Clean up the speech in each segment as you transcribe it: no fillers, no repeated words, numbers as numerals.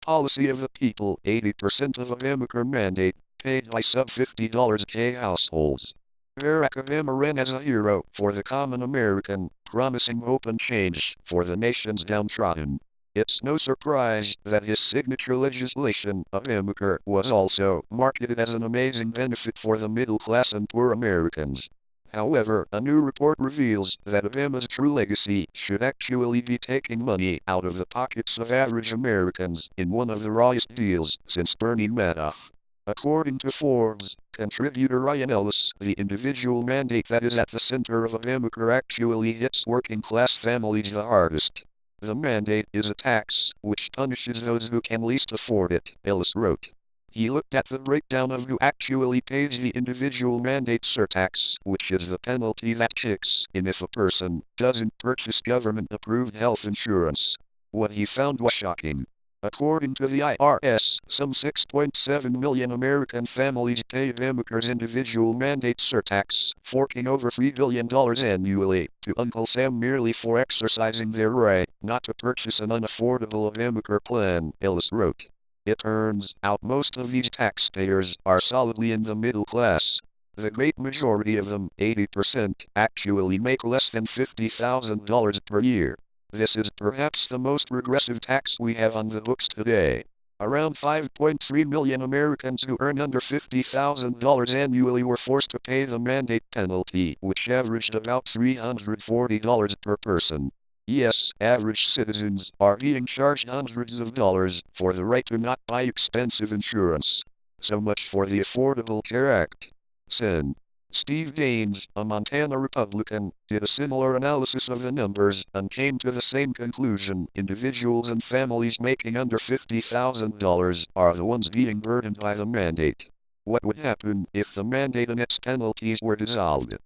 policy of the people, 80% of Obamacare mandate, paid by sub $50K households. Barack Obama ran as a hero for the common American, promising hope and change for the nation's downtrodden. It's no surprise that his signature legislation, Obamacare, was also marketed as an amazing benefit for the middle class and poor Americans. However, a new report reveals that Obama's true legacy should actually be taking money out of the pockets of average Americans in one of the rawest deals since Bernie Madoff. According to Forbes, contributor Ryan Ellis, the individual mandate that is at the center of Obamacare actually hits working-class families the hardest. The mandate is a tax, which punishes those who can least afford it, Ellis wrote. He looked at the breakdown of who actually pays the individual mandate surtax, which is the penalty that kicks in if a person doesn't purchase government-approved health insurance. What he found was shocking. According to the IRS, some 6.7 million American families pay Obamacare's individual mandate surtax, forking over $3 billion annually to Uncle Sam merely for exercising their right not to purchase an unaffordable Obamacare plan, Ellis wrote. It turns out most of these taxpayers are solidly in the middle class. The great majority of them, 80%, actually make less than $50,000 per year. This is perhaps the most regressive tax we have on the books today. Around 5.3 million Americans who earn under $50,000 annually were forced to pay the mandate penalty, which averaged about $340 per person. Yes, average citizens are being charged hundreds of dollars for the right to not buy expensive insurance. So much for the Affordable Care Act. Sen. Steve Gaines, a Montana Republican, did a similar analysis of the numbers and came to the same conclusion. Individuals and families making under $50,000 are the ones being burdened by the mandate. What would happen if the mandate and its penalties were dissolved?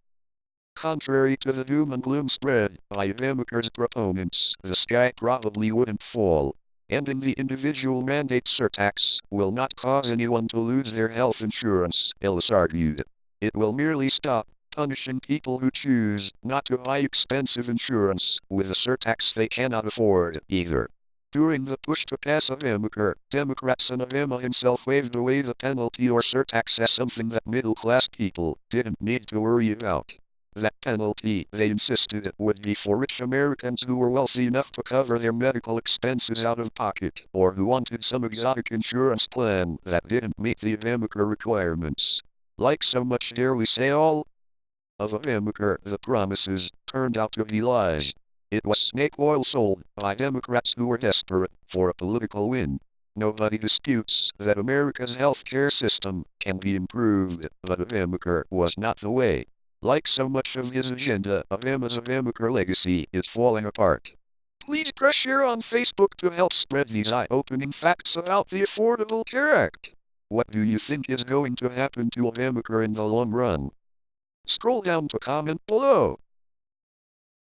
Contrary to the doom and gloom spread by Obamacare's proponents, the sky probably wouldn't fall. Ending the individual mandate surtax will not cause anyone to lose their health insurance, Ellis argued. It will merely stop punishing people who choose not to buy expensive insurance with a surtax they cannot afford, either. During the push to pass Obamacare, Democrats and Obama himself waved away the penalty or surtax as something that middle-class people didn't need to worry about. That penalty, they insisted, would be for rich Americans who were wealthy enough to cover their medical expenses out of pocket, or who wanted some exotic insurance plan that didn't meet the Obamacare requirements. Like so much, dare we say, all of Obamacare, the promises turned out to be lies. It was snake oil sold by Democrats who were desperate for a political win. Nobody disputes that America's health care system can be improved, but Obamacare was not the way. Like so much of his agenda, Obama's Obamacare legacy is falling apart. Please press share on Facebook to help spread these eye-opening facts about the Affordable Care Act. What do you think is going to happen to Obamacare in the long run? Scroll down to comment below.